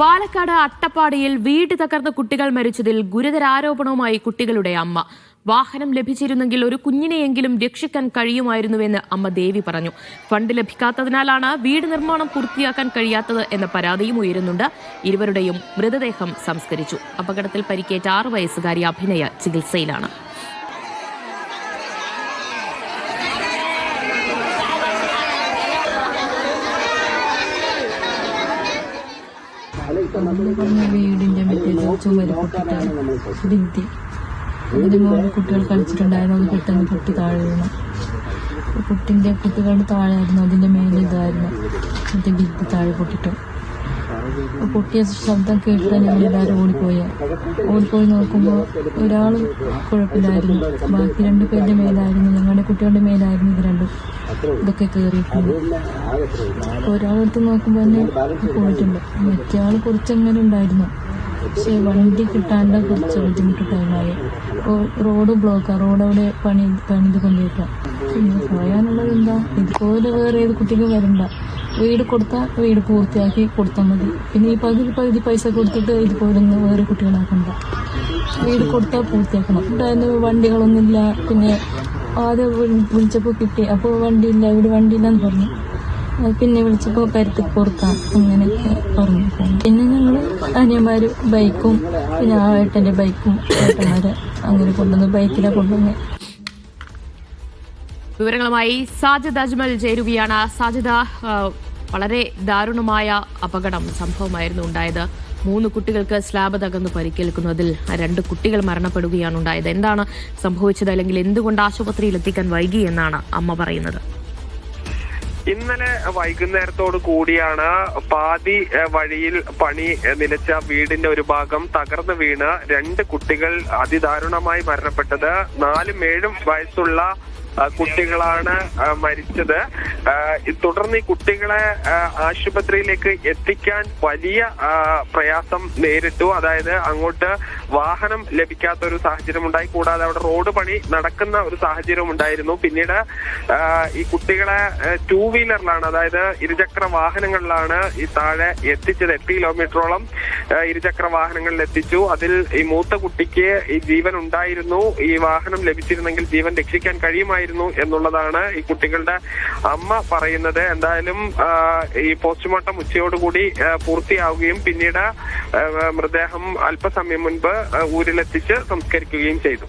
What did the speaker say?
പാലക്കാട് അട്ടപ്പാടിയിൽ വീട് തകർന്ന കുട്ടികൾ മരിച്ചതിൽ ഗുരുതരാരോപണവുമായി കുട്ടികളുടെ അമ്മ. വാഹനം ലഭിച്ചിരുന്നെങ്കിൽ ഒരു കുഞ്ഞിനെയെങ്കിലും രക്ഷിക്കാൻ കഴിയുമായിരുന്നുവെന്ന് അമ്മ ദേവി പറഞ്ഞു. ഫണ്ട് ലഭിക്കാത്തതിനാലാണ് വീട് നിർമ്മാണം പൂർത്തിയാക്കാൻ കഴിയാത്തത് എന്ന പരാതിയും ഉയരുന്നുണ്ട്. ഇരുവരുടെയും മൃതദേഹം സംസ്കരിച്ചു. അപകടത്തിൽ പരിക്കേറ്റ 6 വയസ്സുകാരി അഭിനയ ചികിത്സയിലാണ്. വീടിന്റെ മറ്റേ ചുമര് പൊട്ടിട്ടാണ് ഭിത്തി. അതിന്റെ മുകളിൽ കുട്ടികൾ കളിച്ചിട്ടുണ്ടായിരുന്നു. അത് പെട്ടെന്ന് പൊട്ടി താഴെ വീണു. കുട്ടികളുടെ താഴെയായിരുന്നു, അതിന്റെ മേലെ ഇതായിരുന്നു മറ്റേ ഭിത്തി താഴെ പൊട്ടിട്ടു. പൊട്ടിയ ശബ്ദം കേട്ടിട്ട് ഞങ്ങളെല്ലാവരും ഓടിപ്പോയി നോക്കുമ്പോൾ ഒരാൾ കുഴപ്പമില്ലായിരുന്നു. ബാക്കി 2 പേരുടെ മേലായിരുന്നു, ഞങ്ങളുടെ കുട്ടികളുടെ മേലായിരുന്നു ഇത് രണ്ടും ഇതൊക്കെ കയറിയിട്ടുണ്ട്. ഒരാളെടുത്ത് നോക്കുമ്പോൾ തന്നെ പോയിട്ടുണ്ട്. മറ്റേ ആൾ കുറച്ചങ്ങനെ ഉണ്ടായിരുന്നു, പക്ഷെ വണ്ടി കിട്ടാണ്ട് കുറച്ച് ബുദ്ധിമുട്ട് ടൈമായി. റോഡ് ബ്ലോക്കാണ്, റോഡവിടെ പണിത് കൊണ്ടിരിക്കാം. പിന്നെ പറയാനുള്ളത് എന്താ, ഇതുപോലെ വേറെ ഏത് കുട്ടിക്കും വരണ്ട. വീട് കൊടുത്താൽ വീട് പൂർത്തിയാക്കി കൊടുത്താൽ മതി. പിന്നെ ഈ പകുതി പൈസ കൊടുത്തിട്ട് ഇതുപോലൊന്നും വേറെ കുട്ടികളാക്കണ്ട. വീട് കൊടുത്താൽ പൂർത്തിയാക്കണം. ഉണ്ടായിരുന്നു വണ്ടികളൊന്നുമില്ല. പിന്നെ ആദ്യം വിളിച്ചപ്പോൾ കിട്ടി, അപ്പോൾ വണ്ടിയില്ല, ഇവിടെ വണ്ടിയില്ലെന്ന് പറഞ്ഞു. പിന്നെ വിളിച്ചപ്പോൾ കരുത്ത് പുറത്താം അങ്ങനെയൊക്കെ പറഞ്ഞു. പിന്നെ ഞങ്ങൾ അനിയന്മാർ ബൈക്കും പിന്നെ ആ ഏട്ടൻ്റെ ബൈക്കും ഏട്ടന്മാരെ അങ്ങനെ കൊണ്ടുവന്ന് ബൈക്കിലാണ് കൊണ്ടുവന്ന്. വിവരങ്ങളുമായി സാജിദ് അജ്മൽ ചേരുകയാണ്. സാജിദ, വളരെ ദാരുണമായ സംഭവമായിരുന്നു ഉണ്ടായത്. 3 കുട്ടികൾക്ക് സ്ലാബ് തകർന്ന് പരിക്കേൽക്കുന്നു. അതിൽ 2 കുട്ടികൾ മരണപ്പെടുകയാണ് ഉണ്ടായത്. എന്താണ് സംഭവിച്ചത്, അല്ലെങ്കിൽ എന്തുകൊണ്ട് ആശുപത്രിയിൽ എത്തിക്കാൻ വൈകി എന്നാണ് അമ്മ പറയുന്നത്? ഇന്നലെ വൈകുന്നേരത്തോടു കൂടിയാണ് പാതി വഴിയിൽ പണി നിലച്ച വീടിന്റെ ഒരു ഭാഗം തകർന്നു വീണ് 2 കുട്ടികൾ അതിദാരുണമായി മരണപ്പെട്ടത്. 4ഉം 7ഉം വയസ്സുള്ള കുട്ടികളാണ് മരിച്ചത്. തുടർന്ന് ഈ കുട്ടികളെ ആശുപത്രിയിലേക്ക് എത്തിക്കാൻ വലിയ പ്രയാസം നേരിട്ടു. അതായത് അങ്ങോട്ട് വാഹനം ലഭിക്കാത്ത ഒരു സാഹചര്യം ഉണ്ടായി. കൂടാതെ അവിടെ റോഡ് പണി നടക്കുന്ന ഒരു സാഹചര്യം ഉണ്ടായിരുന്നു. പിന്നീട് ഈ കുട്ടികളെ 2 വീലറിലാണ്, അതായത് ഇരുചക്ര വാഹനങ്ങളിലാണ് ഈ താഴെ എത്തിച്ചത്. 8 കിലോമീറ്ററോളം ഇരുചക്ര വാഹനങ്ങളിൽ എത്തിച്ചു. അതിൽ ഈ മൂത്ത കുട്ടിക്ക് ഈ ജീവൻ ഉണ്ടായിരുന്നു. ഈ വാഹനം ലഭിച്ചിരുന്നെങ്കിൽ ജീവൻ രക്ഷിക്കാൻ കഴിയുമായിരുന്നു എന്നുള്ളതാണ് ഈ കുട്ടികളുടെ അമ്മ പറയുന്നത്. എന്തായാലും ഈ പോസ്റ്റ്മോർട്ടം ഉച്ചയോടുകൂടി പൂർത്തിയാവുകയും പിന്നീട് മൃതദേഹം അല്പസമയം മുൻപ് ഊരിലെത്തിച്ച് സംസ്കരിക്കുകയും ചെയ്തു.